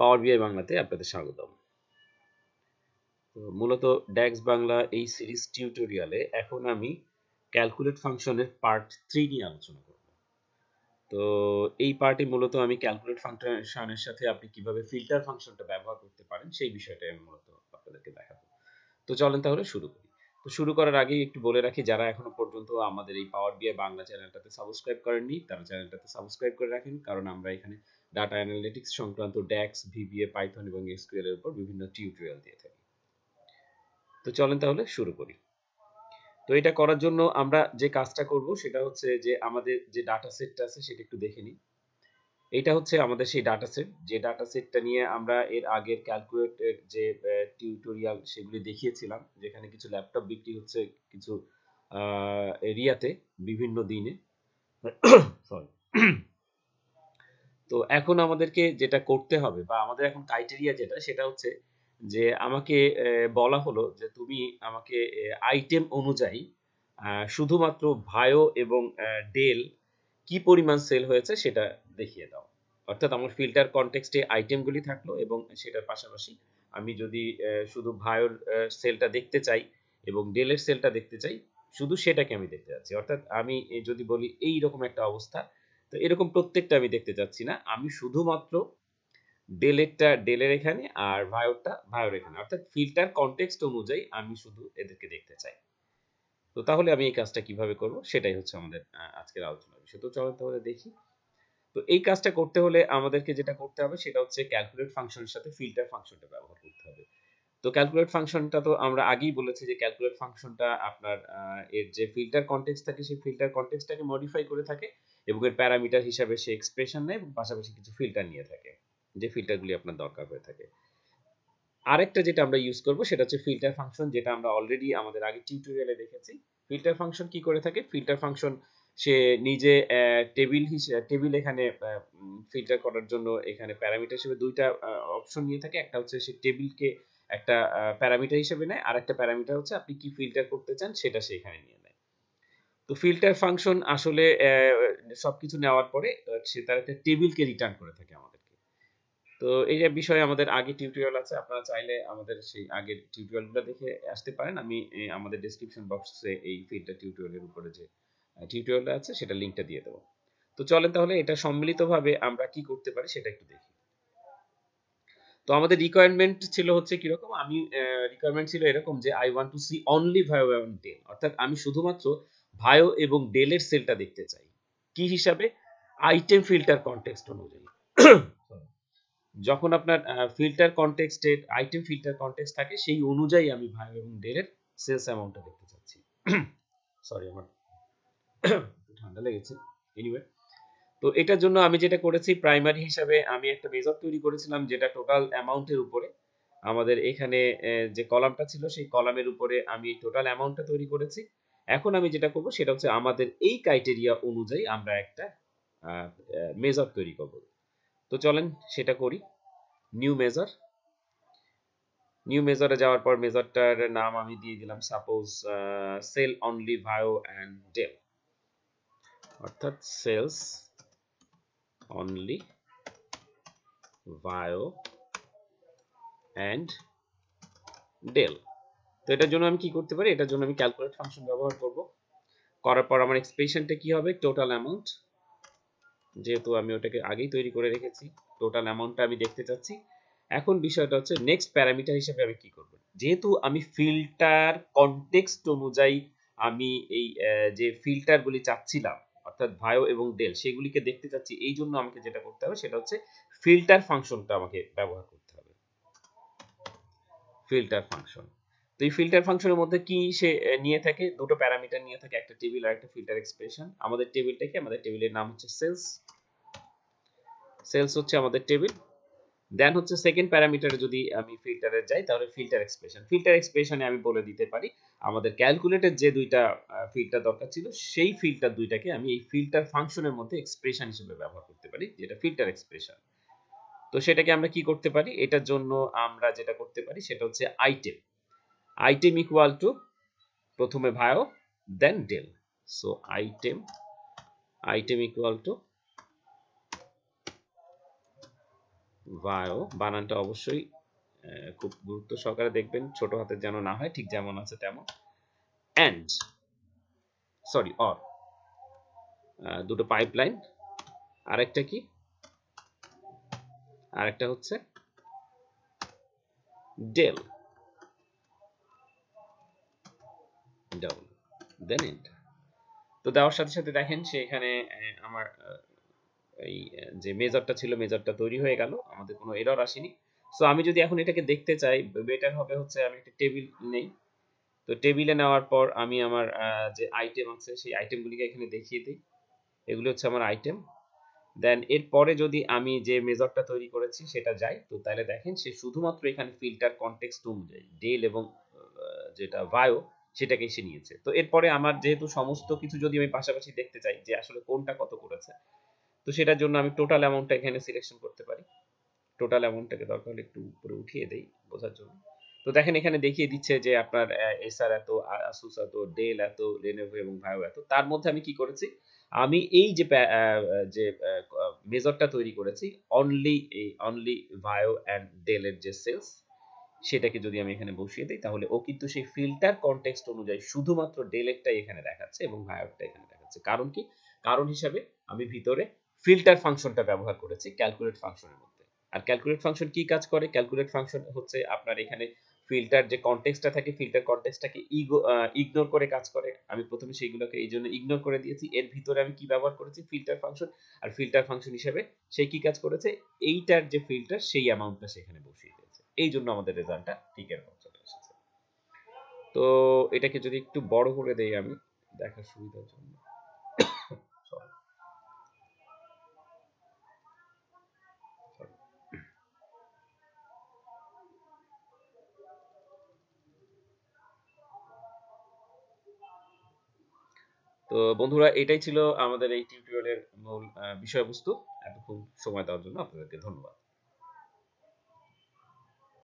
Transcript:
পাওয়ার বিআই বাংলাতে আপনাদের স্বাগতম। তো মূলত ড্যাক্স বাংলা এই সিরিজ টিউটোরিয়ালে এখন আমি ক্যালকুলেট ফাংশনের পার্ট 3 নিয়ে আলোচনা করব। তো এই পার্টে মূলত আমি ক্যালকুলেট ফাংশনের সাথে আপনি কিভাবে ফিল্টার ফাংশনটা ব্যবহার করতে পারেন সেই বিষয়টাই আমি মূলত আপনাদেরকে দেখাবো। তো চলেন তাহলে শুরু করি। তো শুরু করার আগেই একটু বলে রাখি, যারা এখনো পর্যন্ত আমাদের এই পাওয়ার বিআই বাংলা চ্যানেলটাতে সাবস্ক্রাইব করেননি তারা চ্যানেলটাতে সাবস্ক্রাইব করে রাখেন, কারণ আমরা এখানে ডাটা অ্যানালিটিক্স সংক্রান্ত ড্যাক্স, ভিবিএ, পাইথন এবং এসকিউএল এর উপর বিভিন্ন টিউটোরিয়াল দিয়ে থাকি। তো চলেন তাহলে শুরু করি। তো এটা করার জন্য আমরা যে কাজটা করব সেটা হচ্ছে যে আমাদের যে ডাটা সেটটা আছে সেটা একটু দেখে নিই। এটা হচ্ছে আমাদের সেই ডাটা সেট, যে ডাটা সেটটা নিয়ে আমরা এর আগের ক্যালকুলেটের যে টিউটোরিয়াল সেগুলি দেখিয়েছিলাম, যেখানে কিছু ল্যাপটপ বিক্রি হচ্ছে কিছু এরিয়াতে বিভিন্ন দিনে। সরি। তো এখন আমাদেরকে যেটা করতে হবে বা আমাদের এখন ক্রাইটেরিয়া যেটা সেটা হচ্ছে যে আমাকে বলা হলো যে তুমি আমাকে আইটেম অনুযায়ী শুধুমাত্র ভায়ো এবং ডেল কি পরিমাণ সেল হয়েছে সেটা দেখিয়ে দাও। অর্থাৎ আমার ফিল্টার কনটেক্সটে আইটেমগুলি থাকলো এবং সেটার পাশাপাশি আমি যদি শুধু ভায়োর সেলটা দেখতে চাই এবং ডেলের সেলটা দেখতে চাই, শুধু সেটাকে আমি দেখতে চাচ্ছি। অর্থাৎ আমি যদি বলি এই রকম একটা অবস্থা, তো এরকম প্রত্যেকটা আমি দেখতে চাচ্ছি না, আমি শুধুমাত্র ডেলেরটা ডেলের এখানে আর ভায়োরটা ভায়োর এখানে, অর্থাৎ ফিল্টার কনটেক্সট অনুযায়ী আমি শুধু এদেরকে দেখতে চাই। তো তাহলে আমি এই কাজটা কিভাবে করব সেটাই হচ্ছে আমাদের আজকের আলোচনার বিষয়। তো চলো তাহলে দেখি। তো এই কাজটা করতে হলে আমাদেরকে যেটা করতে হবে সেটা হচ্ছে ক্যালকুলেট ফাংশনের সাথে ফিল্টার ফাংশনটা ব্যবহার করতে হবে। তো ক্যালকুলেট ফাংশনটা তো আমরা আগেই বলেছি যে ক্যালকুলেট ফাংশনটা আপনার এর যে ফিল্টার কনটেক্সট থাকে সেই ফিল্টার কনটেক্সটটাকে মডিফাই করে থাকে এবং এর প্যারামিটার হিসাবে সে এক্সপ্রেশন নেয় এবং পাশাপাশি কিছু ফিল্টার নিয়ে থাকে, যে ফিল্টারগুলি আপনার দরকার হয়ে থাকে। আরেকটা যেটা আমরা ইউজ করব সেটা হচ্ছে ফিল্টার ফাংশন, যেটা আমরা অলরেডি আমাদের আগের টিউটোরিয়ালে দেখেছি। ফিল্টার ফাংশন কি করে থাকে? ফিল্টার ফাংশন সে নিজে টেবিল এখানে ফিল্টার করার জন্য এখানে প্যারামিটার হিসেবে দুইটা অপশন নিয়ে থাকে। একটা হচ্ছে সে টেবিলকে একটা প্যারামিটার হিসেবে নেয়, আর একটা প্যারামিটার হচ্ছে আপনি কি ফিল্টার করতে চান সেটা সে এখানে নিয়ে নেয়। তো ফিল্টার ফাংশন আসলে সবকিছু নেওয়ার পরে সে তার একটা টেবিলকে রিটার্ন করে থাকে আমাদেরকে। তো এই যে বিষয়ে আমাদের আগে টিউটোরিয়াল আছে, আপনারা চাইলে আমাদের সেই আগের টিউটোরিয়ালগুলো দেখে আসতে পারেন। আমি আমাদের ডেসক্রিপশন বক্সে এই ফিল্টার টিউটোরিয়ালের উপরে যে টিউটোরিয়ালটা আছে সেটা লিংকটা দিয়ে দেবো। তো চলেন তাহলে এটা সম্মিলিতভাবে আমরা কি করতে পারি সেটা একটু দেখি। তো আমাদের রিকোয়ারমেন্ট ছিল হচ্ছে কিরকম, আমি রিকোয়ারমেন্ট ছিল এরকম যে I want to see only Vaio এবং ডেল, অর্থাৎ আমি শুধুমাত্র ভায়ো এবং ডেলের সেলটা দেখতে চাই। কি হিসাবে? আইটেম ফিল্টার কনটেক্সট অনুযায়ী। যখন আপনার ফিল্টার কনটেক্সটের আইটেম ফিল্টার কনটেক্সট থাকে সেই অনুযায়ী আমি ভায়ো এবং ডেলের সেলস অ্যামাউন্টটা দেখতে চাচ্ছি। সরি, আমার ঠান্ডা লেগেছে। এনিওয়ে, তো এটার জন্য আমি যেটা করেছি, প্রাইমারি হিসাবে আমি একটা মেজর তৈরি করেছিলাম যেটা টোটাল অ্যামাউন্টের উপরে আমাদের এখানে যে কলামটা ছিল সেই কলামের উপরে আমি টোটাল অ্যামাউন্টটা তৈরি করেছি। এখন আমি যেটা করব সেটা হচ্ছে আমাদের এই ক্রাইটেরিয়া অনুযায়ী আমরা একটা মেজর তৈরি করব। তো চলেন সেটা করি। নিউ মেজর, নিউ মেজরে যাওয়ার পর মেজরটার নাম আমি দিয়ে দিলাম suppose sell only Vaio and Dell, অর্থাৎ sales only Vaio and Dell. তো এটার জন্য আমি কি করতে পারি, এটার জন্য আমি ক্যালকুলেট ফাংশন ব্যবহার করব। করার পর আমার এক্সপ্রেশনটা কি হবে? টোটাল অ্যামাউন্ট, যেহেতু আমি ওটাকে আগেই তৈরি করে রেখেছি, টোটাল অ্যামাউন্টটা আমি দেখতে চাচ্ছি। এখন বিষয়টা হচ্ছে নেক্সট প্যারামিটার হিসেবে আমি কি করব, যেহেতু আমি ফিল্টার কনটেক্সট অনুযায়ী আমি এই যে ফিল্টারগুলি চাচ্ছিলাম অর্থাৎ ভায়ো এবং ডেল সেগুলিকে দেখতে চাচ্ছি, এই জন্য আমাকে যেটা করতে হবে সেটা হচ্ছে ফিল্টার ফাংশনটা আমাকে ব্যবহার করতে হবে। ফিল্টার ফাংশন, তো এই ফিল্টার ফাংশনের মধ্যে কি সে নিয়ে থাকে? দুটো প্যারামিটার নিয়ে থাকে, একটা টেবিল আর একটা ফিল্টার এক্সপ্রেশন। আমাদের টেবিলটাকে, আমাদের টেবিলের নাম হচ্ছে সেলস, সেলস হচ্ছে আমাদের টেবিল। দেন হচ্ছে সেকেন্ড প্যারামিটারে যদি আমি ফিল্টারে যাই তাহলে ফিল্টার এক্সপ্রেশন, ফিল্টার এক্সপ্রেশনে আমি বলে দিতে পারি আমাদের ক্যালকুলেটের যে দুইটা ফিল্টার দরকার ছিল সেই ফিল্টার দুইটাকে আমি এই ফিল্টার ফাংশনের মধ্যে এক্সপ্রেশন হিসেবে ব্যবহার করতে পারি, যেটা ফিল্টার এক্সপ্রেশন। তো সেটাকে আমরা কি করতে পারি? এটার জন্য আমরা যেটা করতে পারি সেটা হচ্ছে আইটেম, আইটেম ইকুয়াল টু প্রথমে Vaio then Dell. So item, item equal to Vaio বানানটা অবশ্যই খুব গুরুত্ব সহকারে দেখবেন, ছোট হাতের যেন না হয়, ঠিক যেমন আছে তেমন। অ্যান্ড, সরি, অর, দুটো পাইপলাইন। আরেকটা কি? আরেকটা হচ্ছে ডেল, ডাবল, দেন এন্টার। তো দেওয়ার সাথে সাথে দেখেন সে এখানে আমার এই যে মেজরটা ছিল মেজরটা তৈরি হয়ে গেল, আমাদের কোনো এরর আসেনি। সো আমি যদি এখন এটাকে দেখতে চাই, বেটার হবে হচ্ছে আমি একটা টেবিল নেই। তো টেবিলে নেওয়ার পর আমি আমার যে আইটেম আছে সেই আইটেমগুলিকে এখানে দেখিয়ে দিই। এগুলো হচ্ছে আমার আইটেম। দেন এরপরে যদি আমি যে মেজরটা তৈরি করেছি সেটা যাই, তো তাহলে দেখেন সে শুধুমাত্র এখানে ফিল্টার কনটেক্সট অনুযায়ী ডেল এবং যেটা ভায়ো সেটাকেই সে নিয়েছে। তো এরপরে আমার যেহেতু সমস্ত কিছু যদি আমি পাশাপাশি দেখতে চাই যে আসলে কোনটা কত করেছে, তো সেটার জন্য আমি টোটাল অ্যামাউন্টটা এখানে সিলেকশন করতে পারি। টোটাল অ্যামাউন্টটাকে দরকার হলে একটু উপরে উঠিয়ে দেই বোঝার জন্য। তো দেখেন এখানে দেখিয়ে দিচ্ছে যে আপনার এসার এত, আসুস এত, ডেল এত, লেনোভো এবং ভাইও এত। তার মধ্যে আমি কি করেছি? আমি এই যে যে মেজরটা তৈরি করেছি, অনলি ভাইও অ্যান্ড ডেল এর যে সেলস, সেটাকে যদি আমি এখানে বসিয়ে দেই, তাহলে ও কিন্তু সেই ফিল্টার কনটেক্সট অনুযায়ী শুধুমাত্র ডেলেরটাই এখানে দেখাচ্ছে এবং ভায়োরটা এখানে দেখাচ্ছে। কারণ কি? কারণ হিসাবে আমি ভিতরে ফিল্টার ফাংশনটা ব্যবহার করেছি ক্যালকুলেট ফাংশনের মধ্যে। আর ক্যালকুলেট ফাংশন কি কাজ করে? ক্যালকুলেট ফাংশন হচ্ছে আপনার এখানে ফিল্টার যে কনটেক্সটটা থাকে, ফিল্টার কনটেক্সটটাকে ইগনোর করে কাজ করে। আমি প্রথমে সেইগুলোকে এই জন্য ইগনোর করে দিয়েছি। এর ভিতরে আমি কি ব্যবহার করেছি? Filter function. আর ফিল্টার ফাংশন হিসেবে সে কি কাজ করেছে? এইটার যে ফিল্টার সেই অ্যামাউন্টটা সেখানে বসিয়ে দিয়েছে। এই জন্য আমাদের রেজাল্টটা ঠিক এরকম চলে এসেছে। তো এটাকে যদি একটু বড় করে দেই আমি দেখার সুবিধার জন্য। Sorry, sorry. তো বন্ধুরা, এটাই ছিল আমাদের এই টিউটোরিয়ালের মূল বিষয়বস্তু। এতক্ষণ সময় দেওয়ার জন্য আপনাদেরকে ধন্যবাদ।